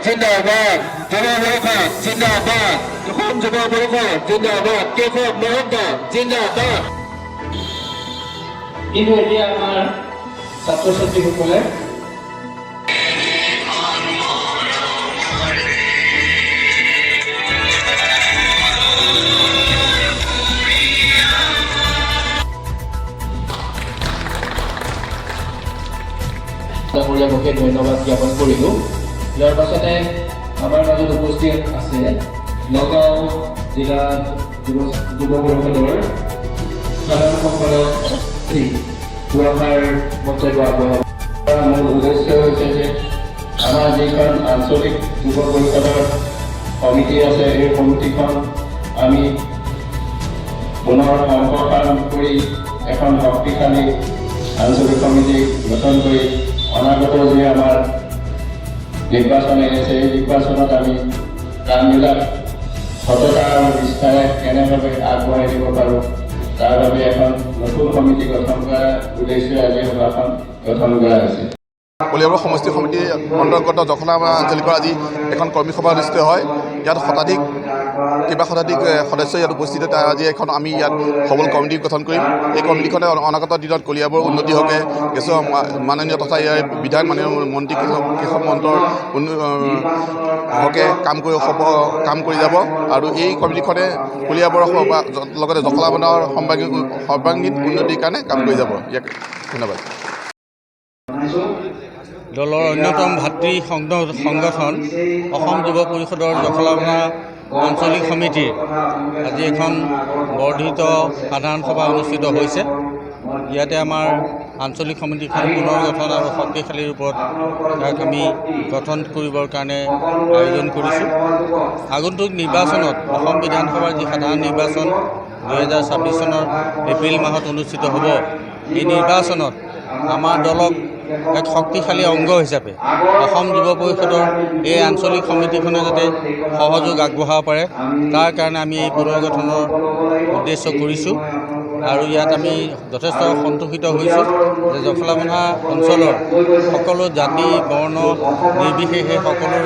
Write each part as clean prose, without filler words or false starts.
জিন্দাবাদ যুবমোৰ্চা জিন্দাবাদ অসম যুৱ মোৰ্চা জিন্দাবাদ কেশৱ মহন্ত জিন্দাবাদ কিন্তু এতিয়া আমাৰ ছাত্ৰ ছাত্ৰীসকলে ডাঙৰীয়াকে ধন্যবাদ জ্ঞাপন কৰিলোঁ। ইয়াৰ পাছতে আমাৰ মাজত উপস্থিত আছে নগাঁও জিলা যুৱ পৰিষদৰ সাধাৰণ সম্পাদক শ্ৰী দুআষাৰ মন্তব্য আগবঢ়াব। মূল উদ্দেশ্য হৈছে যে আমাৰ যিখন আঞ্চলিক যুৱ পৰিষদৰ সমিতি আছে এই সমিতিখন আমি পুনৰ সম্প্ৰসাৰণ কৰি এখন শক্তিশালী আঞ্চলিক সমিতি গঠন কৰি অনাগত যে আমাৰ নিৰ্বাচন আহিছে এই নিৰ্বাচনত আমি কামবিলাক সততা আৰু নিষ্ঠাৰে কেনেভাৱে আগবঢ়াই দিব পাৰোঁ তাৰ বাবে এখন নতুন সমিতি গঠন কৰাৰ উদ্দেশ্যে আজি সভাখন গঠন কৰা হৈছে। কলিয়াবৰ সমষ্টি সমিতিৰ অন্তৰ্গত জখলা আঞ্চলিকৰ আজি এখন কৰ্মী সভা অনুষ্ঠিত হয়। ইয়াত কেইবা শতাধিক সদস্য ইয়াত উপস্থিত আজি এখন আমি ইয়াত সবল কমিটি গঠন কৰিম। এই কমিটিখনে অনাগত দিনত কলিয়াবৰ উন্নতি হকে কিছু মাননীয় তথা ইয়াৰ বিধায়ক মাননীয় মন্ত্ৰী কেশৱ মহন্তৰ হকে কাম কৰি যাব আৰু এই কমিটিখনে কলিয়াবৰৰ লগতে জখলাবন্ধাৰ সৰ্বাংগীন উন্নতিৰ কাৰণে কাম কৰি যাব। ইয়াক ধন্যবাদ। দলৰ অন্যতম ভাতৃ সংগঠন অসম যুৱ পৰিষদৰ জখলাবন্ধা আঞ্চলিক সমিতিৰ আজি এখন বৰ্ধিত সাধাৰণ সভা অনুষ্ঠিত হৈছে। ইয়াতে আমাৰ আঞ্চলিক সমিতিখন পুনৰ গঠন আৰু শক্তিশালী ৰূপত তাক আমি গঠন কৰিবৰ কাৰণে আয়োজন কৰিছোঁ। আগন্তুক নিৰ্বাচনত অসম বিধানসভাৰ যি সাধাৰণ নিৰ্বাচন 2026 চনৰ এপ্ৰিল মাহত অনুষ্ঠিত হ'ব, এই নিৰ্বাচনত আমাৰ দলক এক শক্তিশালী অংগ হিচাপে অসম যুৱ পৰিষদৰ এই আঞ্চলিক সমিতিখনে যাতে সহযোগ আগবঢ়াব পাৰে তাৰ কাৰণে আমি এই পুনৰ্গঠনৰ উদ্দেশ্য কৰিছোঁ। আৰু ইয়াত আমি যথেষ্ট সন্তোষিত হৈছোঁ যে জখলাবন্ধা অঞ্চলৰ সকলো জাতি বৰ্ণ নিৰ্বিশেষে সকলো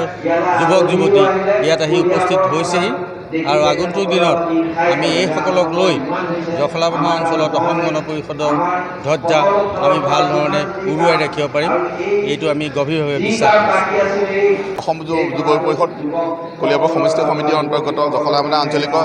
যুৱক যুৱতী ইয়াত আহি উপস্থিত হৈছেহি আৰু আগন্তুক দিনত আমি এইসকলক লৈ জখলাবন্ধা অঞ্চলত অসম গণ পৰিষদৰ ধ্বজা আমি ভাল ধৰণে উৰুৱাই ৰাখিব পাৰিম, এইটো আমি গভীৰভাৱে বিশ্বাস কৰিছোঁ। অসম যুৱ পৰিষদ কলিয়াবৰ সমষ্টি সমিতিৰ অন্তৰ্গত জখলাবন্ধা আঞ্চলিকৰ